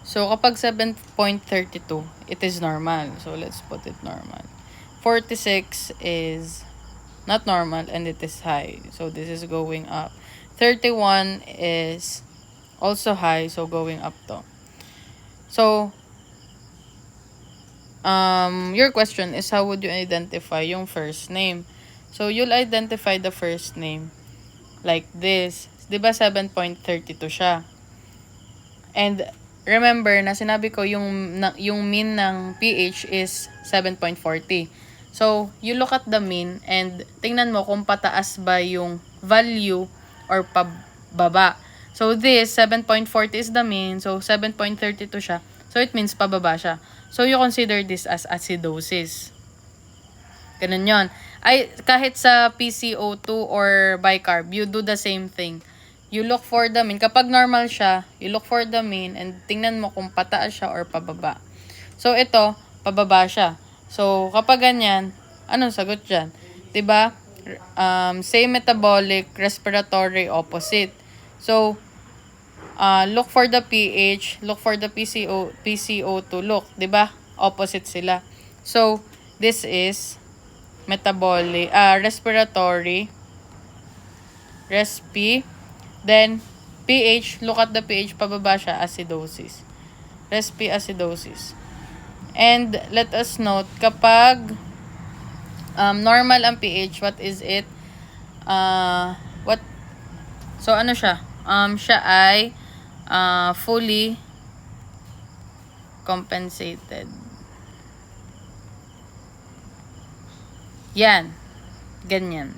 So, kapag 7.32, it is normal. So, let's put it normal. 46 is not normal and it is high. So, this is going up. 31 is also high. So, going up to. So, your question is how would you identify yung first name? So, you'll identify the first name like this. Diba 7.32 siya? And remember na sinabi ko yung mean ng pH is 7.40. So, you look at the mean and tingnan mo kung pataas ba yung value or pababa. So, this 7.40 is the mean. So, 7.32 siya. So, it means pababa siya. So, you consider this as acidosis. Ganun yon. Ay, kahit sa PCO2 or bicarb, you do the same thing. You look for the mean. Kapag normal siya, you look for the mean and tingnan mo kung pataas siya or pababa. So, ito, pababa siya. So, kapag ganyan, anong sagot dyan? Diba? Same metabolic, respiratory, opposite. So, look for the pH, look for the PCO2, look, 'di ba? Opposite sila. So, this is metabolic, respiratory, respi, then pH, look at the pH, pababa siya, acidosis. Respi acidosis. And let us note, kapag normal ang pH, what is it? So, ano siya? Siya ay fully compensated. Yan. Ganyan.